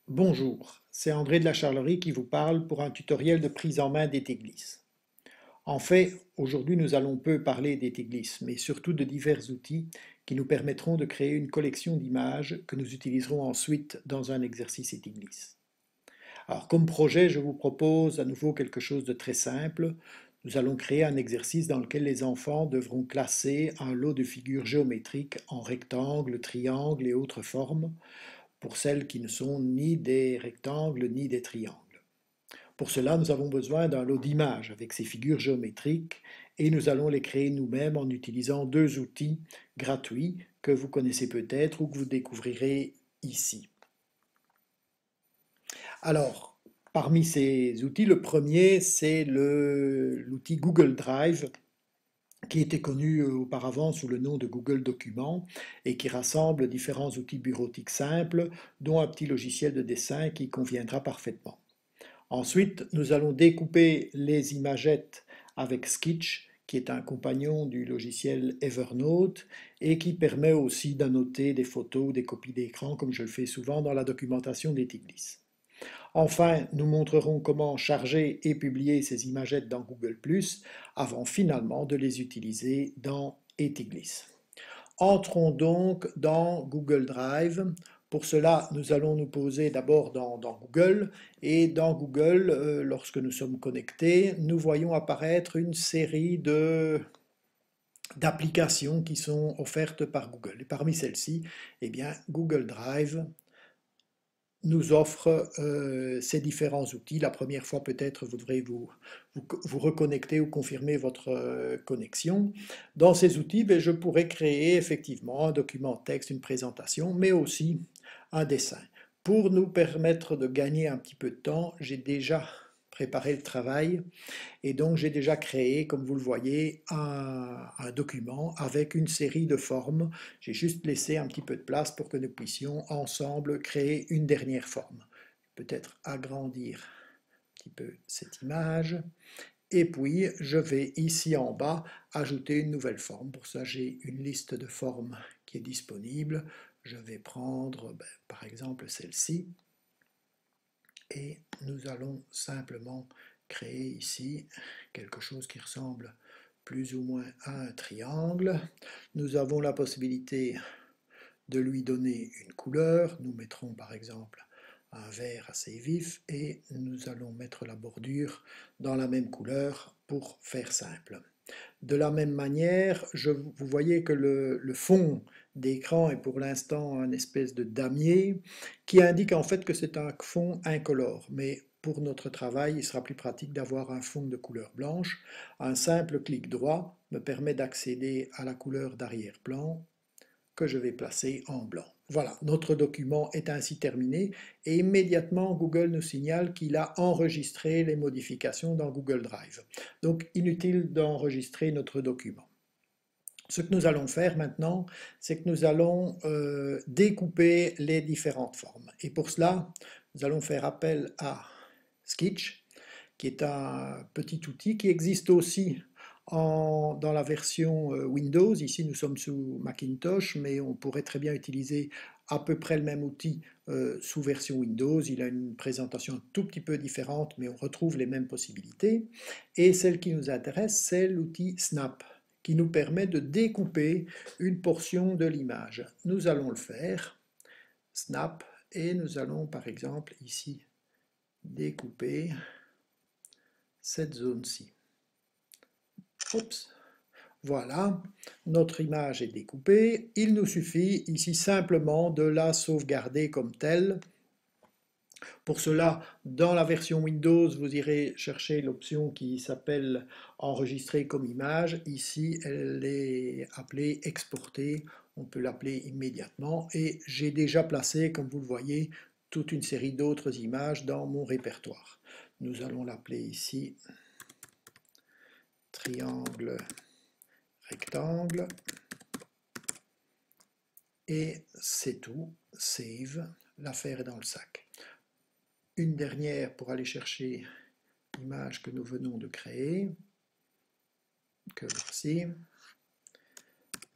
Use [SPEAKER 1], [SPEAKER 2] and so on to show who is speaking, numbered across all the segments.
[SPEAKER 1] Bonjour, c'est André de la Charlerie qui vous parle pour un tutoriel de prise en main d'Eteglis. En fait, aujourd'hui nous allons peu parler d'Eteglis, mais surtout de divers outils qui nous permettront de créer une collection d'images que nous utiliserons ensuite dans un exercice Eteglis. Alors comme projet, je vous propose à nouveau quelque chose de très simple. Nous allons créer un exercice dans lequel les enfants devront classer un lot de figures géométriques en rectangles, triangles et autres formes pour celles qui ne sont ni des rectangles ni des triangles. Pour cela, nous avons besoin d'un lot d'images avec ces figures géométriques et nous allons les créer nous-mêmes en utilisant deux outils gratuits que vous connaissez peut-être ou que vous découvrirez ici. Alors, parmi ces outils, le premier, c'est l'outil Google Drive qui était connu auparavant sous le nom de Google Documents et qui rassemble différents outils bureautiques simples, dont un petit logiciel de dessin qui conviendra parfaitement. Ensuite, nous allons découper les imagettes avec Sketch, qui est un compagnon du logiciel Evernote et qui permet aussi d'annoter des photos ou des copies d'écran, comme je le fais souvent dans la documentation des Tiglis. Enfin, nous montrerons comment charger et publier ces imagettes dans Google+, avant finalement de les utiliser dans Etiglis. Entrons donc dans Google Drive. Pour cela, nous allons nous poser d'abord dans Google. Et dans Google, lorsque nous sommes connectés, nous voyons apparaître une série d'applications qui sont offertes par Google. Et parmi celles-ci, eh bien, Google Drive nous offre ces différents outils. La première fois, peut-être, vous devrez vous reconnecter ou confirmer votre connexion. Dans ces outils, je pourrais créer effectivement un document texte, une présentation, mais aussi un dessin. Pour nous permettre de gagner un petit peu de temps, j'ai déjà préparé le travail et donc j'ai déjà créé, comme vous le voyez, un document avec une série de formes. J'ai juste laissé un petit peu de place pour que nous puissions ensemble créer une dernière forme. Peut-être agrandir un petit peu cette image. Et puis, je vais ici en bas ajouter une nouvelle forme. Pour ça, j'ai une liste de formes qui est disponible. Je vais prendre, par exemple, celle-ci. Et nous allons simplement créer ici quelque chose qui ressemble plus ou moins à un triangle. Nous avons la possibilité de lui donner une couleur. Nous mettrons par exemple un vert assez vif et nous allons mettre la bordure dans la même couleur pour faire simple. De la même manière, vous voyez que le fond d'écran est pour l'instant un espèce de damier qui indique en fait que c'est un fond incolore. Mais pour notre travail, il sera plus pratique d'avoir un fond de couleur blanche. Un simple clic droit me permet d'accéder à la couleur d'arrière-plan que je vais placer en blanc. Voilà, notre document est ainsi terminé et immédiatement Google nous signale qu'il a enregistré les modifications dans Google Drive. Donc inutile d'enregistrer notre document. Ce que nous allons faire maintenant, c'est que nous allons découper les différentes formes. Et pour cela, nous allons faire appel à Sketch, qui est un petit outil qui existe aussi dans la version Windows. Ici, nous sommes sous Macintosh, mais on pourrait très bien utiliser à peu près le même outil sous version Windows. Il a une présentation un tout petit peu différente, mais on retrouve les mêmes possibilités. Et celle qui nous intéresse, c'est l'outil Snap, qui nous permet de découper une portion de l'image. Nous allons le faire, Snap, et nous allons par exemple ici découper cette zone-ci. Oups. Voilà, notre image est découpée. Il nous suffit ici simplement de la sauvegarder comme telle. Pour cela, dans la version Windows, vous irez chercher l'option qui s'appelle Enregistrer comme image. Ici, elle est appelée Exporter. On peut l'appeler immédiatement. Et j'ai déjà placé, comme vous le voyez, toute une série d'autres images dans mon répertoire. Nous allons l'appeler ici Triangle rectangle et c'est tout, save, l'affaire est dans le sac. Une dernière pour aller chercher l'image que nous venons de créer, que voici,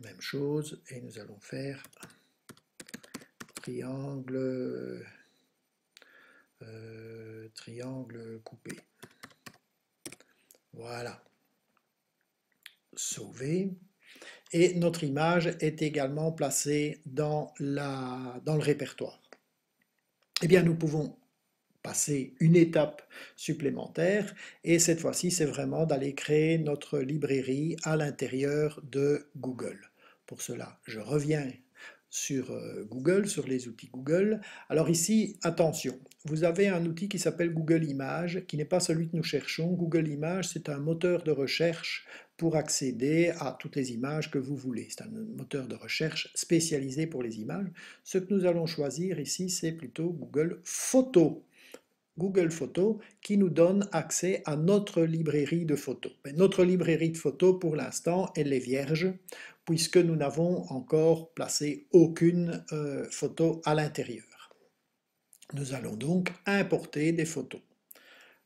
[SPEAKER 1] même chose, et nous allons faire triangle triangle coupé. Voilà. Sauver. Et notre image est également placée dans le répertoire. Eh bien, nous pouvons passer une étape supplémentaire et cette fois-ci, c'est vraiment d'aller créer notre librairie à l'intérieur de Google. Pour cela, je reviens sur Google, sur les outils Google. Alors ici, attention, vous avez un outil qui s'appelle Google Images, qui n'est pas celui que nous cherchons. Google Images, c'est un moteur de recherche pour accéder à toutes les images que vous voulez. C'est un moteur de recherche spécialisé pour les images. Ce que nous allons choisir ici, c'est plutôt Google Photos. Google Photos qui nous donne accès à notre librairie de photos. Mais notre librairie de photos, pour l'instant, elle est vierge, puisque nous n'avons encore placé aucune photo à l'intérieur. Nous allons donc importer des photos.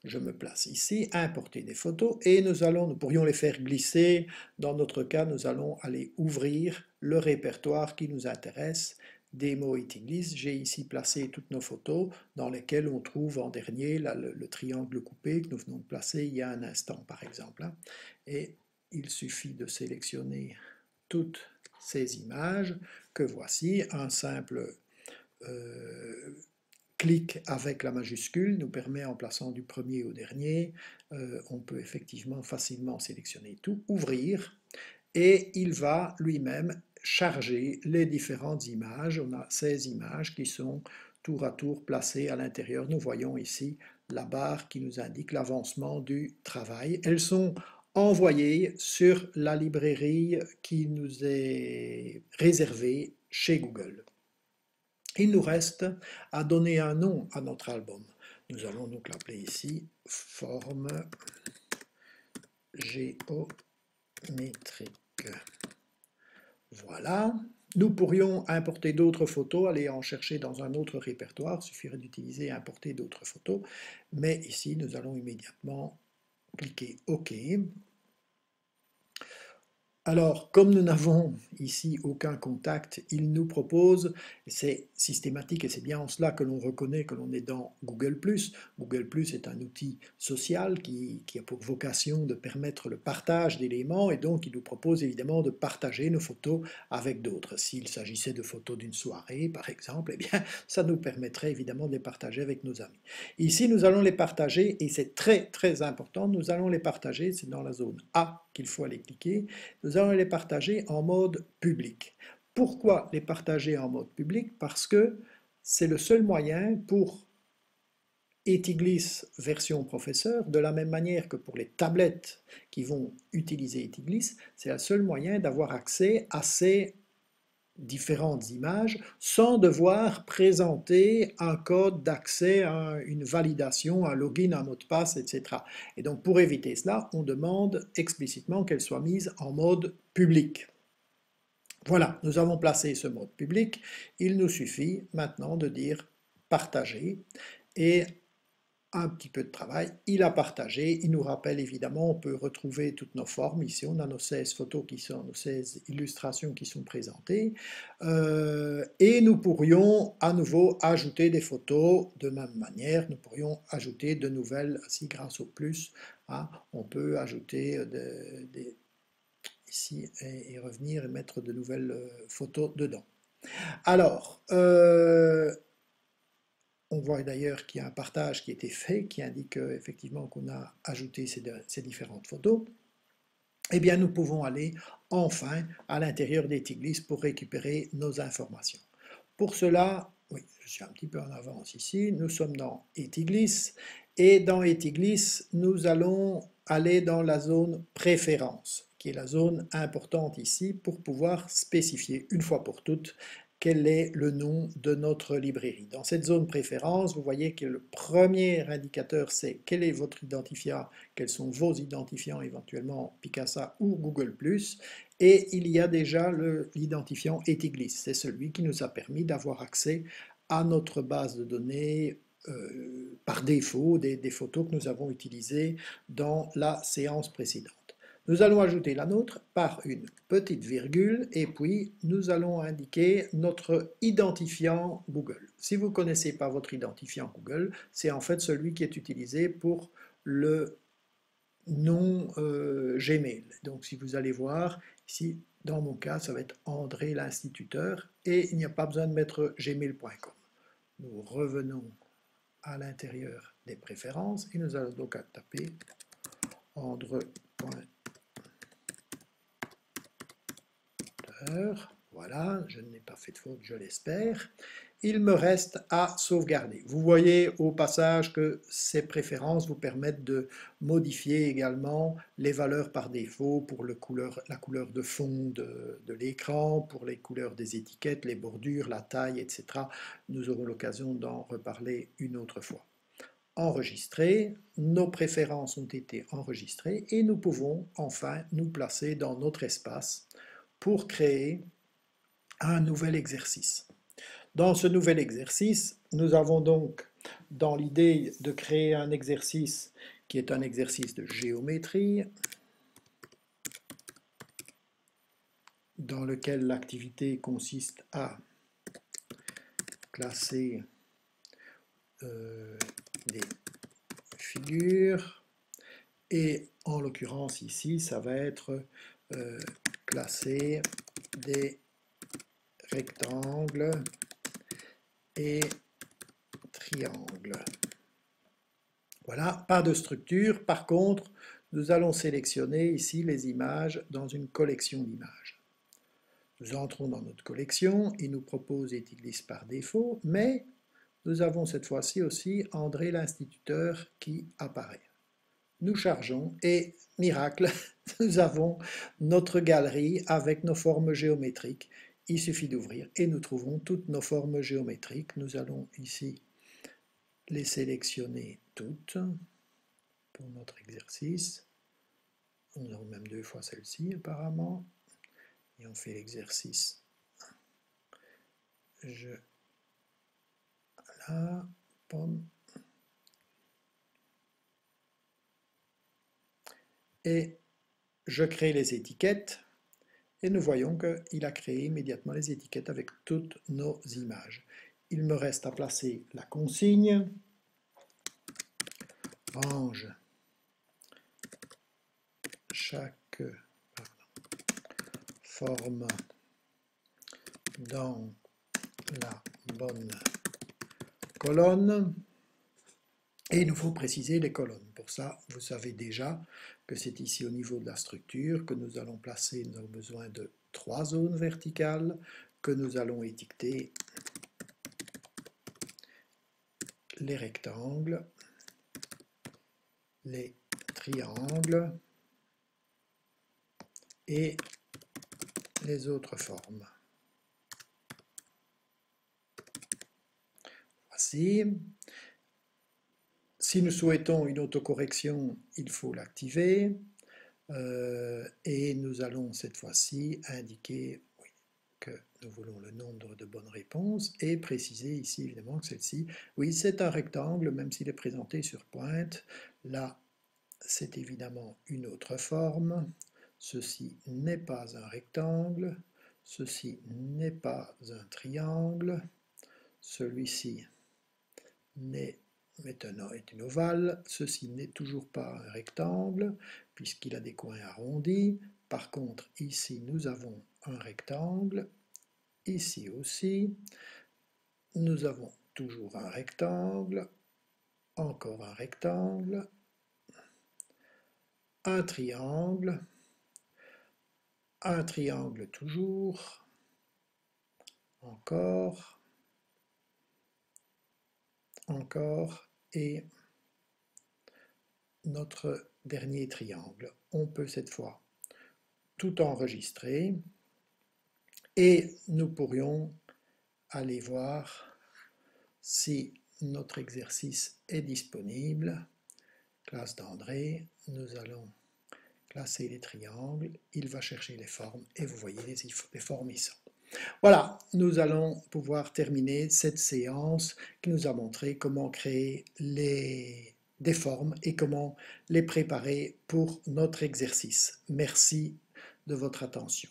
[SPEAKER 1] Je me place ici, importer des photos, et nous pourrions les faire glisser. Dans notre cas, nous allons aller ouvrir le répertoire qui nous intéresse, Démo Etyglisse. J'ai ici placé toutes nos photos dans lesquelles on trouve en dernier le triangle coupé que nous venons de placer il y a un instant, par exemple. Et il suffit de sélectionner toutes ces images que voici. Un simple clic avec la majuscule nous permet, en plaçant du premier au dernier, on peut effectivement facilement sélectionner tout, ouvrir, et il va lui-même charger les différentes images. On a 16 images qui sont tour à tour placées à l'intérieur. Nous voyons ici la barre qui nous indique l'avancement du travail. Elles sont envoyées sur la librairie qui nous est réservée chez Google. Il nous reste à donner un nom à notre album. Nous allons donc l'appeler ici forme géométrique. Voilà. Nous pourrions importer d'autres photos, aller en chercher dans un autre répertoire. Il suffirait d'utiliser importer d'autres photos. Mais ici, nous allons immédiatement cliquer OK. Alors, comme nous n'avons ici aucun contact, il nous propose, c'est systématique et c'est bien en cela que l'on reconnaît que l'on est dans Google+. Google+ est un outil social qui a pour vocation de permettre le partage d'éléments et donc il nous propose évidemment de partager nos photos avec d'autres. S'il s'agissait de photos d'une soirée, par exemple, eh bien, ça nous permettrait évidemment de les partager avec nos amis. Ici, nous allons les partager et c'est très très important, nous allons les partager, c'est dans la zone A qu'il faut aller cliquer, nous allons les partager en mode public. Pourquoi les partager en mode public? Parce que c'est le seul moyen pour Etyglisse version professeur, de la même manière que pour les tablettes qui vont utiliser Etyglisse, c'est le seul moyen d'avoir accès à ces différentes images sans devoir présenter un code d'accès, une validation, un login, un mot de passe, etc. Et donc pour éviter cela, on demande explicitement qu'elles soient mises en mode public. Voilà, nous avons placé ce mode public. Il nous suffit maintenant de dire partager et un petit peu de travail, il a partagé, il nous rappelle évidemment, on peut retrouver toutes nos formes, ici on a nos 16 photos qui sont, nos 16 illustrations qui sont présentées, et nous pourrions à nouveau ajouter des photos de même manière, nous pourrions ajouter de nouvelles, si grâce au plus, hein, on peut ajouter ici et revenir et mettre de nouvelles photos dedans. Alors, on voit d'ailleurs qu'il y a un partage qui a été fait, qui indique effectivement qu'on a ajouté ces différentes photos. Eh bien, nous pouvons aller enfin à l'intérieur d'Etyglisse pour récupérer nos informations. Pour cela, oui, je suis un petit peu en avance ici, nous sommes dans Etyglisse, et dans Etyglisse, nous allons aller dans la zone préférence, qui est la zone importante ici pour pouvoir spécifier une fois pour toutes quel est le nom de notre librairie. Dans cette zone préférence, vous voyez que le premier indicateur, c'est quel est votre identifiant, quels sont vos identifiants, éventuellement Picasa ou Google+, et il y a déjà l'identifiant Etyglisse. C'est celui qui nous a permis d'avoir accès à notre base de données par défaut des photos que nous avons utilisées dans la séance précédente. Nous allons ajouter la nôtre par une petite virgule et puis nous allons indiquer notre identifiant Google. Si vous ne connaissez pas votre identifiant Google, c'est en fait celui qui est utilisé pour le nom Gmail. Donc si vous allez voir, ici dans mon cas, ça va être André l'instituteur et il n'y a pas besoin de mettre gmail.com. Nous revenons à l'intérieur des préférences et nous allons donc taper andre.instituteur. Voilà, je n'ai pas fait de faute, je l'espère. Il me reste à sauvegarder. Vous voyez au passage que ces préférences vous permettent de modifier également les valeurs par défaut pour la couleur de fond de l'écran, pour les couleurs des étiquettes, les bordures, la taille, etc. Nous aurons l'occasion d'en reparler une autre fois. Enregistrer, nos préférences ont été enregistrées et nous pouvons enfin nous placer dans notre espace pour créer un nouvel exercice. Dans ce nouvel exercice, nous avons donc dans l'idée de créer un exercice qui est un exercice de géométrie, dans lequel l'activité consiste à classer des figures, et en l'occurrence ici, ça va être classer des rectangles et triangles. Voilà, pas de structure. Par contre, nous allons sélectionner ici les images dans une collection d'images. Nous entrons dans notre collection, il nous propose Etiglis par défaut, mais nous avons cette fois-ci aussi André l'instituteur qui apparaît. Nous chargeons et, miracle, nous avons notre galerie avec nos formes géométriques. Il suffit d'ouvrir et nous trouvons toutes nos formes géométriques. Nous allons ici les sélectionner toutes pour notre exercice. Nous avons même 2 fois celle-ci apparemment. Et on fait l'exercice. Là, pomme. Et je crée les étiquettes. Et nous voyons qu'il a créé immédiatement les étiquettes avec toutes nos images. Il me reste à placer la consigne. Range chaque forme dans la bonne colonne. Et il nous faut préciser les colonnes. Pour ça, vous savez déjà que c'est ici au niveau de la structure que nous allons placer, nous avons besoin de 3 zones verticales que nous allons étiqueter les rectangles, les triangles et les autres formes. Voici. Si nous souhaitons une autocorrection, il faut l'activer et nous allons cette fois-ci indiquer que nous voulons le nombre de bonnes réponses et préciser ici évidemment que celle-ci, oui, c'est un rectangle même s'il est présenté sur pointe. Là, c'est évidemment une autre forme. Ceci n'est pas un rectangle, ceci n'est pas un triangle, celui-ci n'est maintenant est une ovale, ceci n'est toujours pas un rectangle puisqu'il a des coins arrondis. Par contre, ici nous avons un rectangle, ici aussi, nous avons toujours un rectangle, encore un rectangle, un triangle toujours, encore, et notre dernier triangle. On peut cette fois tout enregistrer et nous pourrions aller voir si notre exercice est disponible. Classe d'André, nous allons classer les triangles, il va chercher les formes et vous voyez les formes y sont. Voilà, nous allons pouvoir terminer cette séance qui nous a montré comment créer les des formes et comment les préparer pour notre exercice. Merci de votre attention.